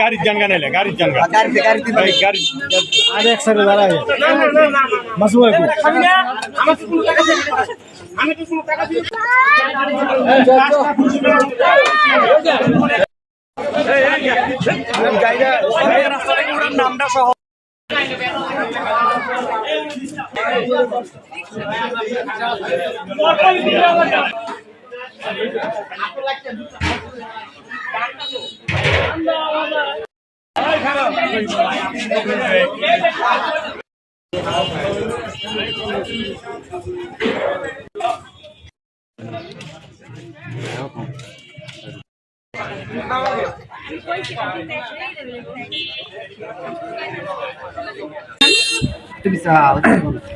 গাড়ির জানগা নাইলে গাড়ির জানগা গাড়ি আর এক সাইডে দাঁড়ায় মাসু ভাই আমি তো কোনো টাকা দিই নামটা সহ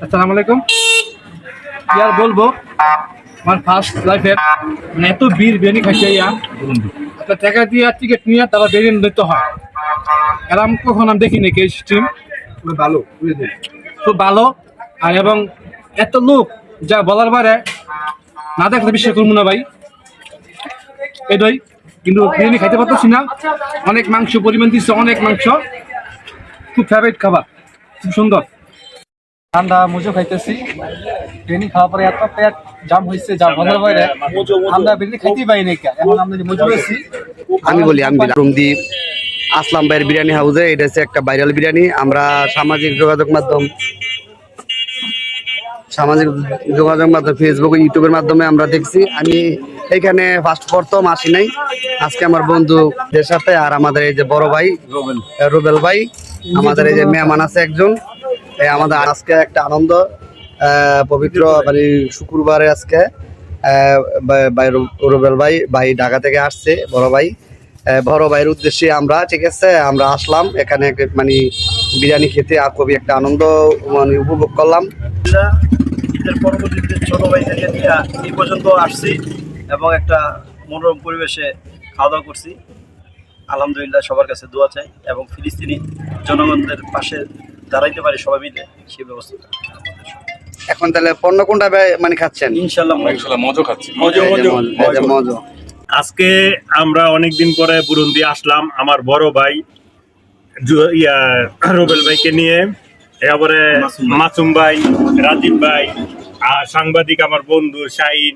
আসসালামু আলাইকুম। কি আর বলবো, আমার ফার্স্ট লাইফের এত বিরিয়ানি খাইছে একটা টাকা দিয়ে টিকিট নিয়ে তারা বিরিয়ানি দিতে হয়। এরকম কখন আমি দেখিনি কে স্ট্রিম ভালো, খুব ভালো। আর এবং এত লোক যা বলার বাইরে, না দেখলে বিশ্বাস করবো না ভাই। এটাই কিন্তু বিরিয়ানি খাইতে পারতেছি না, অনেক মাংস পরিমাণ দিচ্ছে, অনেক মাংস, খুব ফেভারিট খাবার, খুব সুন্দর। ঠান্ডা মুজো খাইতেছি, বিরিয়ানি খাওয়ার পরে এত পেট জাম হয়েছে যা বলার বাইরে, আমরা বিরিয়ানি খাইতেই পাই না। এখন আমরা যে মুজো খাইছি, আমি রুমদি আসলাম ভাইয়ের বিরিয়ানি হাউসে। এটা হচ্ছে একটা ভাইরাল বিরিয়ানি। আমরা সামাজিক যোগাযোগ মাধ্যম ফেসবুক, ইউটিউবের মাধ্যমে আমরা দেখছি। আমি এখানে ফার্স্ট প্রথম আসি নাই, আজকে আমার বন্ধুদের সাথে আর আমাদের এই যে বড় ভাই রুবেল ভাই, আমাদের এই যে মেহমান আছে একজন। আমাদের আজকে একটা আনন্দ, পবিত্র মানে শুক্রবারে আজকে রুবেল ভাই ঢাকা থেকে আসছে, বড় ভাইয়ের উদ্দেশ্যে আমরা, ঠিক আছে, আমরা আসলাম এখানে মানে বিরিয়ানি খেতে, আর খুবই একটা আনন্দ মানে উপভোগ করলাম। ঈদের পরবর্তীতে ছোট ভাই থেকে নিয়ে এই পর্যন্ত আসছি এবং একটা মনোরম পরিবেশে খাওয়া দাওয়া করছি। আলহামদুলিল্লাহ, সবার কাছে দোয়া চাই এবং ফিলিস্তিনি জনগণদের পাশে দাঁড়াইতে পারি সবাই মিলে, সেই ব্যবস্থা। এখন তাহলে পণ্য কোনটা মানে খাচ্ছেন? ইনশাল্লাহ মজো খাচ্ছি। মজো। আজকে আমরা অনেকদিন পরে বুরুন্দি আসলাম আমার বড় ভাই রুবেল ভাইকে নিয়ে, এবারে মাসুম ভাই, রাজীব ভাই আর সাংবাদিক আমার বন্ধু শাহিন,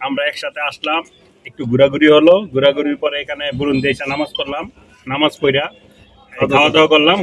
আমরা একসাথে আসলাম। একটু ঘোরাঘুরি হলো, ঘোরাঘুরির পরে এখানে বুরুন্দি এসে নামাজ পড়লাম, নামাজ পড়া খাওয়া দাওয়া করলাম।